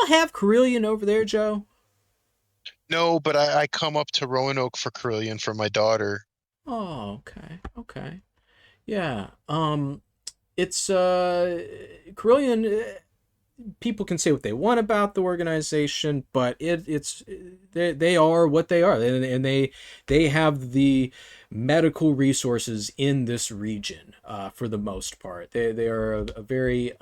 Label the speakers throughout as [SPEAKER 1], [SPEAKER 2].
[SPEAKER 1] have Carillion over there, Joe?
[SPEAKER 2] No, but I come up to Roanoke for Carillion for my daughter.
[SPEAKER 1] Oh, okay, okay, yeah. It's Carillion. People can say what they want about the organization, but it's they are what they are, and they have the medical resources in this region for the most part. They are a very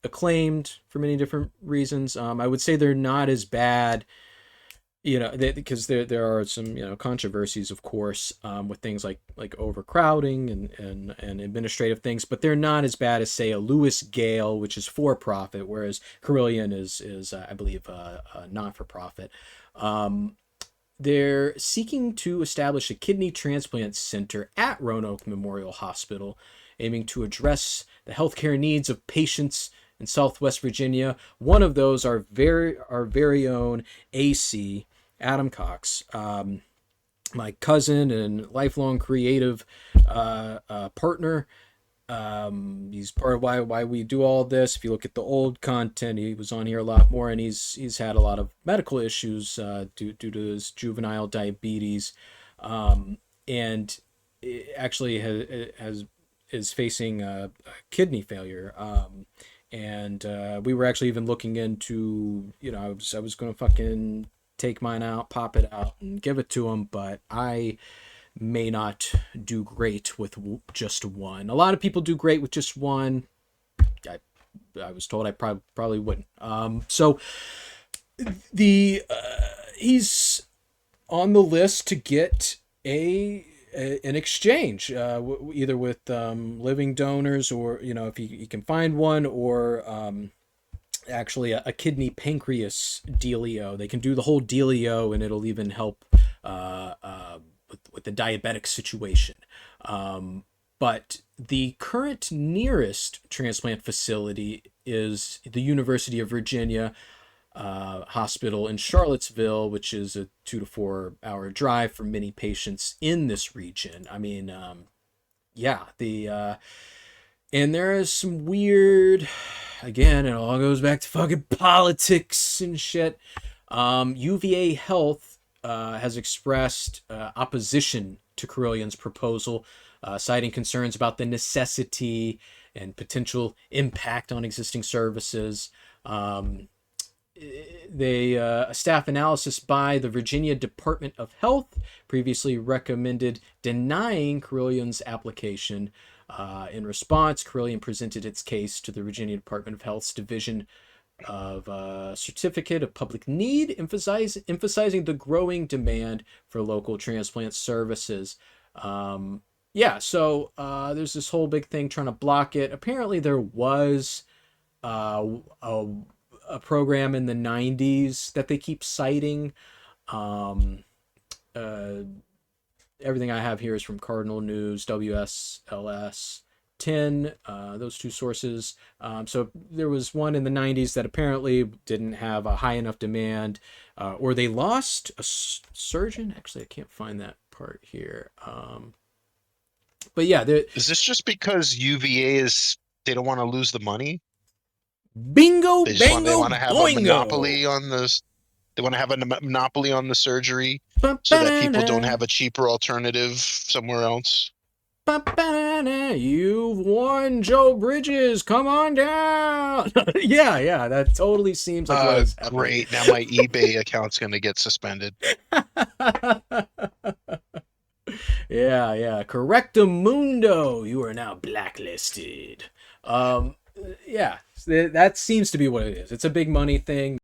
[SPEAKER 1] acclaimed for many different reasons. I would say they're not as bad, because there are some controversies, of course, with things like overcrowding and administrative things, but they're not as bad as, say, a Lewis Gale, which is for profit, whereas Carillion is I believe not for profit. Um, they're seeking to establish a kidney transplant center at Roanoke Memorial Hospital, aiming to address the healthcare needs of patients in Southwest Virginia. One of those are our very own AC Adam Cox, my cousin and lifelong creative partner. He's part of why we do all this. If you look at the old content, he was on here a lot more, and he's had a lot of medical issues due to his juvenile diabetes, and actually has is facing kidney failure. And we were actually even looking into, I was going to fucking take mine out, pop it out, and give it to him, but I may not do great with just one. A lot of people do great with just one. I, I was told I probably wouldn't. So the he's on the list to get an exchange, either with living donors, or if he can find one, or actually a kidney pancreas dealio. They can do the whole dealio, and it'll even help with the diabetic situation. But the current nearest transplant facility is the University of Virginia hospital in Charlottesville, which is a 2 to 4 hour drive for many patients in this region. I mean, yeah, and there is some weird, again, it all goes back to fucking politics and shit. UVA Health has expressed opposition to Carillion's proposal, citing concerns about the necessity and potential impact on existing services. A staff analysis by the Virginia Department of Health previously recommended denying Carillion's application. In response, Carillion presented its case to the Virginia Department of Health's Division of Certificate of Public Need, emphasizing the growing demand for local transplant services. Yeah, so there's this whole big thing trying to block it. Apparently, there was uh, a, a program in the 90s that they keep citing. Um, uh, Everything I have here is from Cardinal News, WSLS 10, those two sources. So there was one in the 90s that apparently didn't have a high enough demand, or they lost a surgeon. Actually, I can't find that part here. But yeah,
[SPEAKER 2] Is this just because UVA is they don't want to lose the money?
[SPEAKER 1] bingo,
[SPEAKER 2] They
[SPEAKER 1] bango,
[SPEAKER 2] want to have a
[SPEAKER 1] boingo.
[SPEAKER 2] monopoly on this. They want to have a monopoly on the surgery so that people don't
[SPEAKER 1] Ba-ba-da-da.
[SPEAKER 2] have a cheaper alternative somewhere else.
[SPEAKER 1] Ba-ba-da-da. You've won, Joe Bridges. Come on down. Yeah, yeah, that totally seems like what is happening.
[SPEAKER 2] Great. Now my eBay account's going to get suspended.
[SPEAKER 1] Yeah, yeah. Correctamundo. You are now blacklisted. Yeah, that seems to be what it is. It's a big money thing.